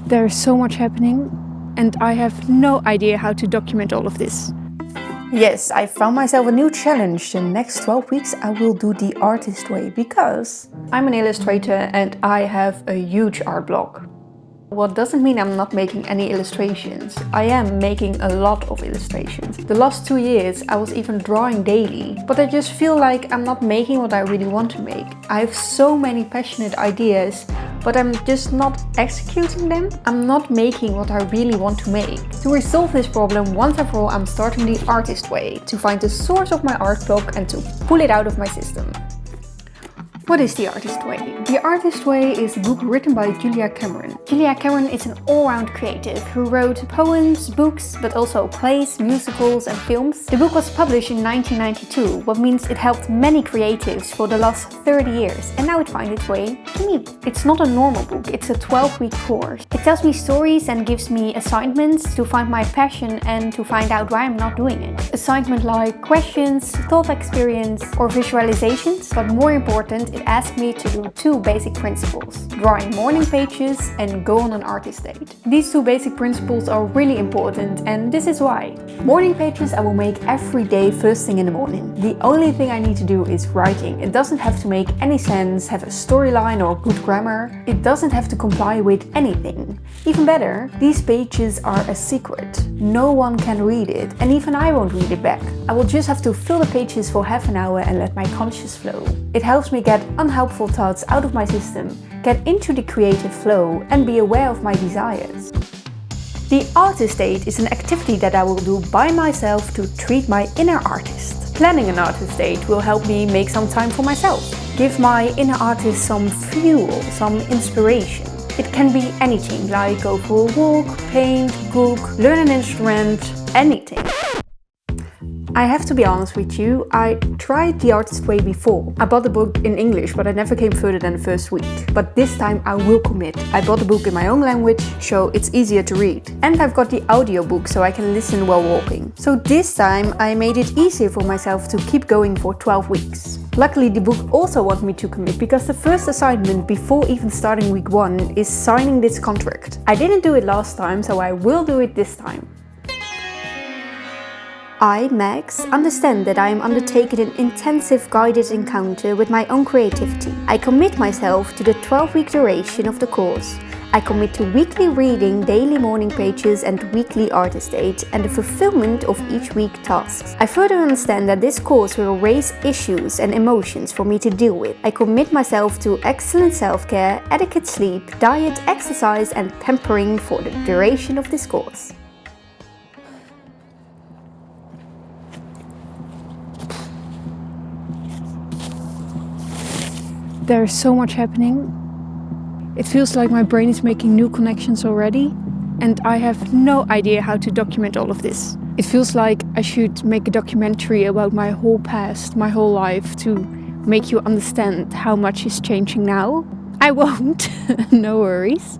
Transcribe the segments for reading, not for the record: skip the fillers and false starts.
There's so much happening, and I have no idea how to document all of this. Yes, I found myself a new challenge. The next 12 weeks I will do the artist way because I'm an illustrator and I have a huge art block. What doesn't mean I'm not making any illustrations. I am making a lot of illustrations. The last 2 years I was even drawing daily, but I just feel like I'm not making what I really want to make. I have so many passionate ideas, but I'm just not executing them. I'm not making what I really want to make. To resolve this problem once and for all, I'm starting the artist way, to find the source of my art block and to pull it out of my system. What is The Artist Way? The Artist Way is a book written by Julia Cameron. Julia Cameron is an all-round creative who wrote poems, books, but also plays, musicals and films. The book was published in 1992, what means it helped many creatives for the last 30 years, and now it finds its way to me. It's not a normal book, it's a 12-week course. It tells me stories and gives me assignments to find my passion and to find out why I'm not doing it. Assignment like questions, thought experience or visualizations, but more important, it asked me to do 2 basic principles: drawing morning pages and go on an artist date. These 2 basic principles are really important, and this is why. Morning pages I will make every day first thing in the morning. The only thing I need to do is writing. It doesn't have to make any sense, have a storyline or good grammar. It doesn't have to comply with anything. Even better, these pages are a secret. No one can read it, and even I won't read it back. I will just have to fill the pages for half an hour and let my conscience flow. It helps me get unhelpful thoughts out of my system, get into the creative flow and be aware of my desires. The artist date is an activity that I will do by myself to treat my inner artist. Planning an artist date will help me make some time for myself, give my inner artist some fuel, some inspiration. It can be anything, like go for a walk, paint, cook, learn an instrument, anything. I have to be honest with you, I tried The Artist Way before. I bought the book in English, but I never came further than the first week. But this time I will commit. I bought the book in my own language, so it's easier to read. And I've got the audiobook, so I can listen while walking. So this time I made it easier for myself to keep going for 12 weeks. Luckily, the book also wants me to commit, because the first assignment before even starting week 1 is signing this contract. I didn't do it last time, so I will do it this time. I, Max, understand that I am undertaking an intensive guided encounter with my own creativity. I commit myself to the 12-week duration of the course. I commit to weekly reading, daily morning pages and weekly artist dates and the fulfillment of each week tasks. I further understand that this course will raise issues and emotions for me to deal with. I commit myself to excellent self-care, adequate sleep, diet, exercise and pampering for the duration of this course. There's so much happening. It feels like my brain is making new connections already, and I have no idea how to document all of this. It feels like I should make a documentary about my whole past, my whole life, to make you understand how much is changing now. I won't, no worries.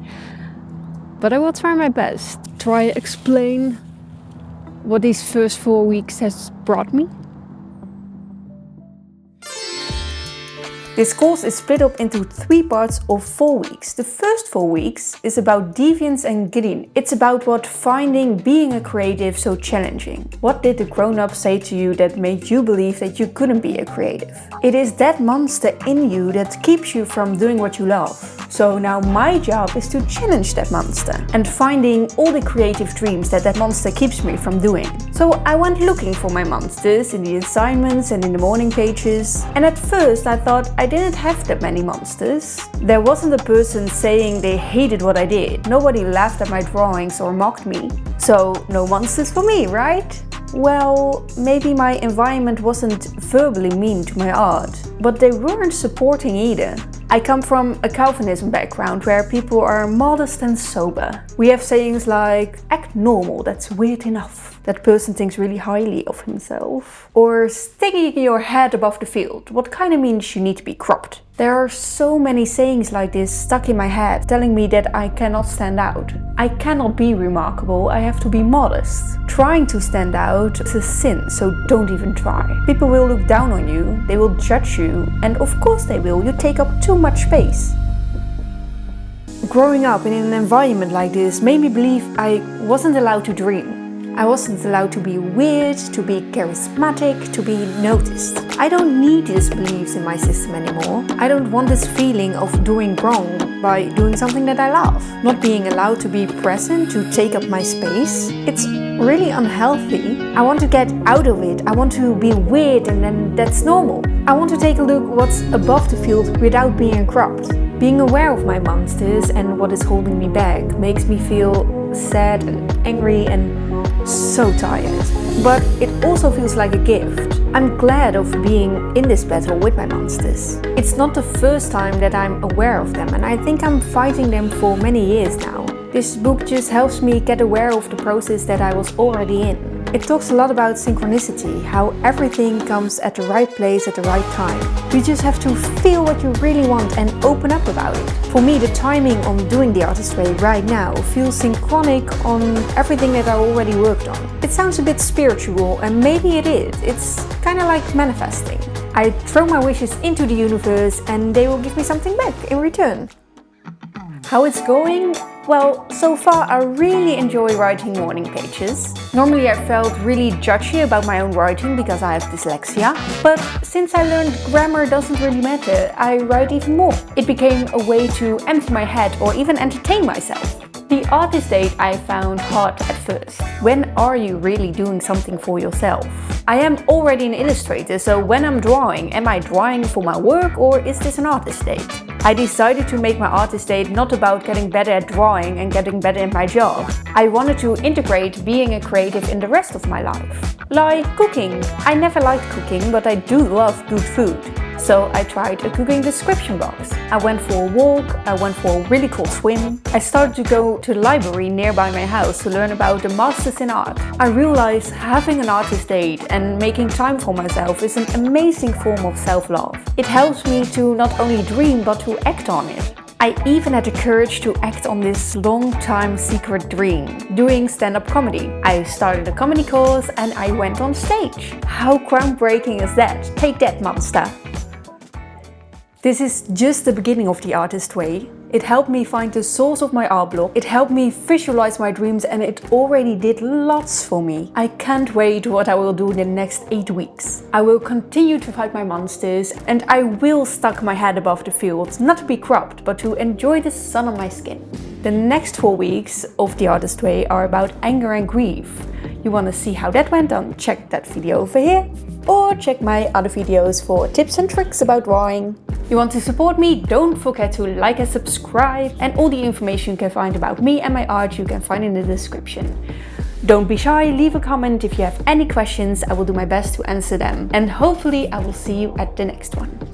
But I will try my best. Try to explain what these first 4 weeks has brought me. This course is split up into 3 parts of 4 weeks. The first 4 weeks is about Defiance and Giddiness. It's about what finding being a creative so challenging. What did the grown-ups say to you that made you believe that you couldn't be a creative? It is that monster in you that keeps you from doing what you love. So now my job is to challenge that monster and finding all the creative dreams that that monster keeps me from doing. So I went looking for my monsters in the assignments and in the morning pages. And at first I thought I didn't have that many monsters. There wasn't a person saying they hated what I did. Nobody laughed at my drawings or mocked me. So no monsters for me, right? Well, maybe my environment wasn't verbally mean to my art, but they weren't supporting either. I come from a Calvinism background where people are modest and sober. We have sayings like, act normal, that's weird enough. That person thinks really highly of himself. Or sticking your head above the field, what kind of means you need to be cropped. There are so many sayings like this stuck in my head, telling me that I cannot stand out. I cannot be remarkable, I have to be modest. Trying to stand out is a sin, so don't even try. People will look down on you, they will judge you, and of course they will, you take up too much space. growing up in an environment like this made me believe I wasn't allowed to dream. I wasn't allowed to be weird, to be charismatic, to be noticed. I don't need these beliefs in my system anymore. I don't want this feeling of doing wrong by doing something that I love. Not being allowed to be present, to take up my space. It's really unhealthy. I want to get out of it. I want to be weird and then that's normal. I want to take a look what's above the field without being corrupt. Being aware of my monsters and what is holding me back makes me feel sad and angry and so tired. But it also feels like a gift. I'm glad of being in this battle with my monsters. It's not the first time that I'm aware of them, and I think I'm fighting them for many years now. This book just helps me get aware of the process that I was already in. It talks a lot about synchronicity, how everything comes at the right place at the right time. You just have to feel what you really want and open up about it. For me, the timing on doing the artist way right now feels synchronic on everything that I already worked on. It sounds a bit spiritual, and maybe it is. It's kind of like manifesting. I throw my wishes into the universe and they will give me something back in return. How it's going? Well, so far I really enjoy writing morning pages. Normally I felt really judgy about my own writing because I have dyslexia, but since I learned grammar doesn't really matter, I write even more. It became a way to empty my head or even entertain myself. The artist date I found hard at first. When are you really doing something for yourself? I am already an illustrator, so when I'm drawing, am I drawing for my work or is this an artist date? I decided to make my artist date not about getting better at drawing and getting better at my job. I wanted to integrate being a creative in the rest of my life. Like cooking. I never liked cooking, but I do love good food. So I tried a cooking description box. I went for a walk, I went for a really cool swim. I started to go to the library nearby my house to learn about the masters in art. I realized having an artist date and making time for myself is an amazing form of self-love. It helps me to not only dream but to act on it. I even had the courage to act on this long-time secret dream, doing stand-up comedy. I started a comedy course and I went on stage. How groundbreaking is that? Take that, monster! This is just the beginning of the artist way. It helped me find the source of my art block. It helped me visualize my dreams and it already did lots for me. I can't wait what I will do in the next 8 weeks. I will continue to fight my monsters and I will stuck my head above the field, not to be corrupt, but to enjoy the sun on my skin. The next 4 weeks of the artist way are about anger and grief. You want to see how that went on? Check that video over here. Or check my other videos for tips and tricks about drawing. You want to support me? Don't forget to like and subscribe, and all the information you can find about me and my art you can find in the description. Don't be shy, leave a comment if you have any questions. I will do my best to answer them, and hopefully I will see you at the next one.